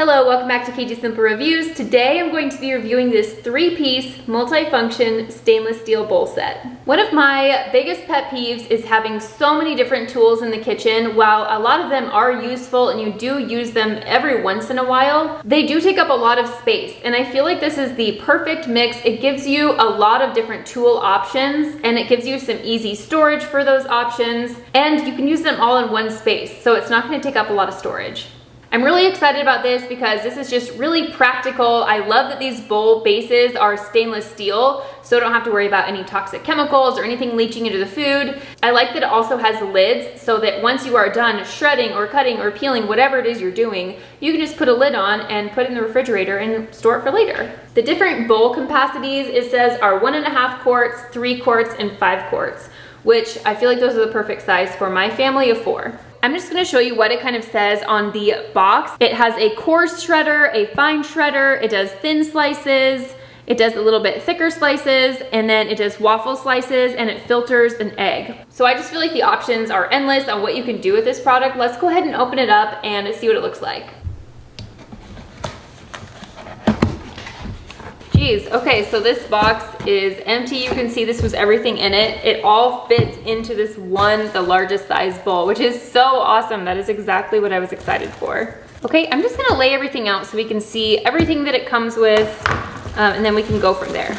Hello, welcome back to KG Simple Reviews. Today I'm going to be reviewing this 3-piece multi-function stainless steel bowl set. One of my biggest pet peeves is having so many different tools in the kitchen. While a lot of them are useful and you do use them every once in a while, they do take up a lot of space. And I feel like this is the perfect mix. It gives you a lot of different tool options and it gives you some easy storage for those options. And you can use them all in one space, so it's not going to take up a lot of storage. I'm really excited about this because this is just really practical. I love that these bowl bases are stainless steel, so I don't have to worry about any toxic chemicals or anything leaching into the food. I like that it also has lids so that once you are done shredding or cutting or peeling, whatever it is you're doing, you can just put a lid on and put it in the refrigerator and store it for later. The different bowl capacities, it says, are 1.5 quarts, 3 quarts, and 5 quarts, which I feel like those are the perfect size for my family of 4. I'm just gonna show you what it kind of says on the box. It has a coarse shredder, a fine shredder, it does thin slices, it does a little bit thicker slices, and then it does waffle slices, and it filters an egg. So I just feel like the options are endless on what you can do with this product. Let's go ahead and open it up and see what it looks like. Geez, okay, so this box is empty. You can see this was everything in it. It all fits into this one, the largest size bowl, which is so awesome. That is exactly what I was excited for. Okay, I'm just gonna lay everything out so we can see everything that it comes with, and then we can go from there.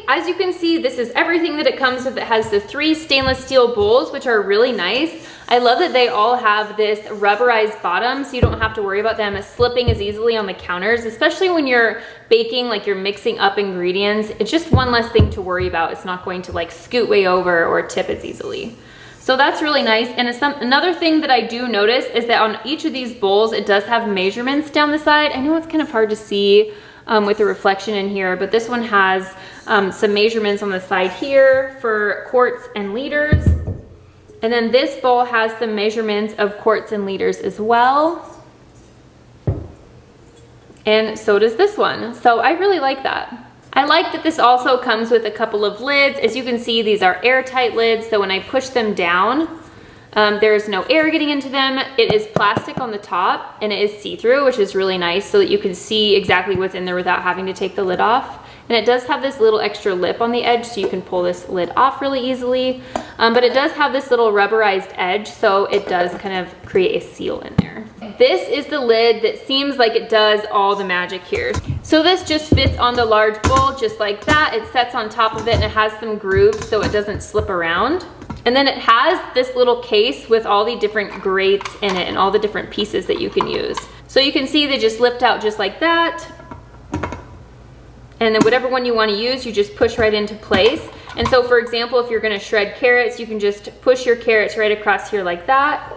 As you can see, this is everything that it comes with. It has the 3 stainless steel bowls, which are really nice. I love that they all have this rubberized bottom, so you don't have to worry about them slipping as easily on the counters, especially when you're baking, like you're mixing up ingredients. It's just one less thing to worry about. It's not going to like scoot way over or tip as easily. So that's really nice. And another thing that I do notice is that on each of these bowls, it does have measurements down the side. I know it's kind of hard to see with the reflection in here, but this one has some measurements on the side here for quarts and liters. And then this bowl has some measurements of quarts and liters as well. And so does this one. So I really like that. I like that this also comes with a couple of lids. As you can see, these are airtight lids, so when I push them down, there's no air getting into them. It is plastic on the top and it is see-through, which is really nice so that you can see exactly what's in there without having to take the lid off. And it does have this little extra lip on the edge so you can pull this lid off really easily. But it does have this little rubberized edge, so it does kind of create a seal in there. This is the lid that seems like it does all the magic here. So this just fits on the large bowl just like that. It sets on top of it and it has some grooves so it doesn't slip around. And then it has this little case with all the different grates in it and all the different pieces that you can use. So you can see they just lift out just like that. And then whatever one you want to use, you just push right into place. And so for example, if you're going to shred carrots, you can just push your carrots right across here like that.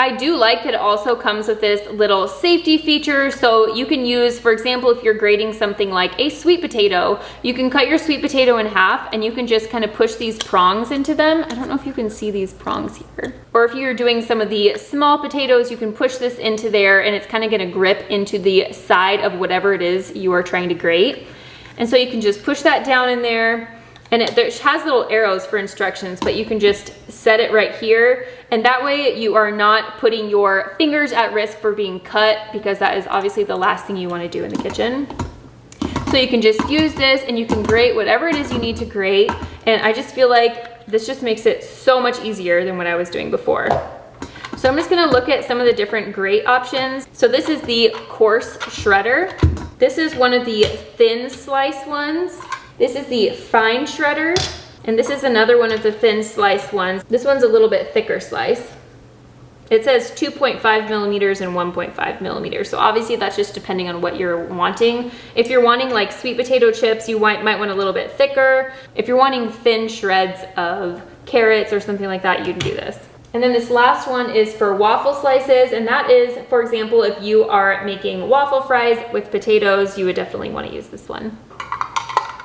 I do like that it also comes with this little safety feature. So you can use, for example, if you're grating something like a sweet potato, you can cut your sweet potato in half and you can just kind of push these prongs into them. I don't know if you can see these prongs here. Or if you're doing some of the small potatoes, you can push this into there and it's kind of going to grip into the side of whatever it is you are trying to grate. And so you can just push that down in there. And it has little arrows for instructions, but you can just set it right here. And that way you are not putting your fingers at risk for being cut, because that is obviously the last thing you want to do in the kitchen. So you can just use this and you can grate whatever it is you need to grate. And I just feel like this just makes it so much easier than what I was doing before. So I'm just gonna look at some of the different grate options. So this is the coarse shredder. This is one of the thin slice ones. This is the fine shredder, and this is another one of the thin slice ones. This one's a little bit thicker slice. It says 2.5 millimeters and 1.5 millimeters. So obviously that's just depending on what you're wanting. If you're wanting like sweet potato chips, you might want a little bit thicker. If you're wanting thin shreds of carrots or something like that, you can do this. And then this last one is for waffle slices, and that is, for example, if you are making waffle fries with potatoes, you would definitely want to use this one.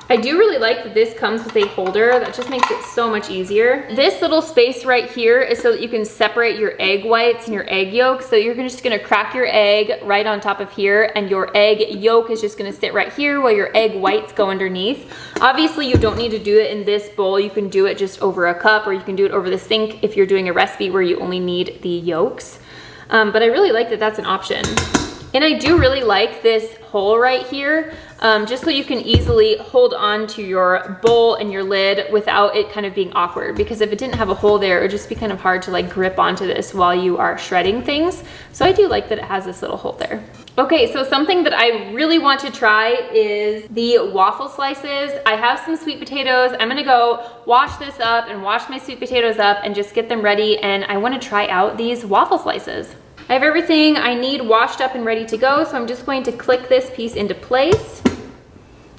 I do really like that this comes with a holder. That just makes it so much easier. This little space right here is so that you can separate your egg whites and your egg yolks. So you're just gonna crack your egg right on top of here, and your egg yolk is just gonna sit right here while your egg whites go underneath. Obviously you don't need to do it in this bowl. You can do it just over a cup, or you can do it over the sink if you're doing a recipe where you only need the yolks. But I really like that that's an option. And I do really like this hole right here, just so you can easily hold on to your bowl and your lid without it kind of being awkward, because if it didn't have a hole there, it would just be kind of hard to like grip onto this while you are shredding things. So I do like that it has this little hole there. Okay, so something that I really want to try is the waffle slices. I have some sweet potatoes. I'm gonna go wash this up and wash my sweet potatoes up and just get them ready, and I wanna try out these waffle slices. I have everything I need washed up and ready to go, so I'm just going to click this piece into place.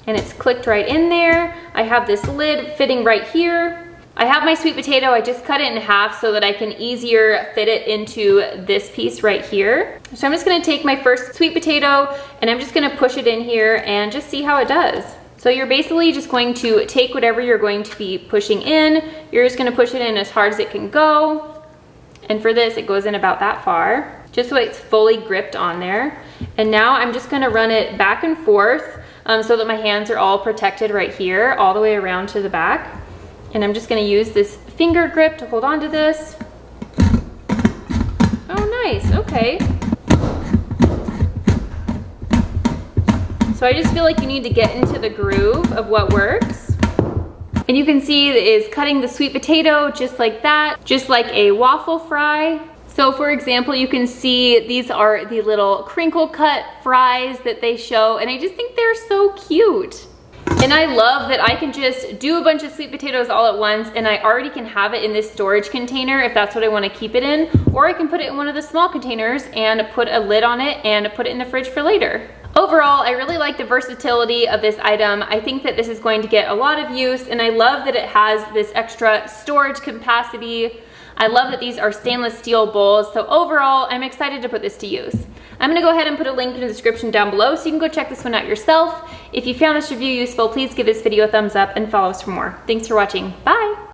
And it's clicked right in there. I have this lid fitting right here. I have my sweet potato, I just cut it in half so that I can easier fit it into this piece right here. So I'm just gonna take my first sweet potato and I'm just gonna push it in here and just see how it does. So you're basically just going to take whatever you're going to be pushing in, you're just gonna push it in as hard as it can go. And for this, it goes in about that far, just so it's fully gripped on there. And now I'm just gonna run it back and forth so that my hands are all protected right here, all the way around to the back. And I'm just gonna use this finger grip to hold on to this. Oh, nice, okay. So I just feel like you need to get into the groove of what works. And you can see it is cutting the sweet potato just like that, just like a waffle fry. So for example, you can see these are the little crinkle cut fries that they show, and I just think they're so cute. And I love that I can just do a bunch of sweet potatoes all at once, and I already can have it in this storage container if that's what I want to keep it in, or I can put it in one of the small containers and put a lid on it and put it in the fridge for later. Overall, I really like the versatility of this item. I think that this is going to get a lot of use, and I love that it has this extra storage capacity. I love that these are stainless steel bowls, so overall, I'm excited to put this to use. I'm gonna go ahead and put a link in the description down below so you can go check this one out yourself. If you found this review useful, please give this video a thumbs up and follow us for more. Thanks for watching. Bye!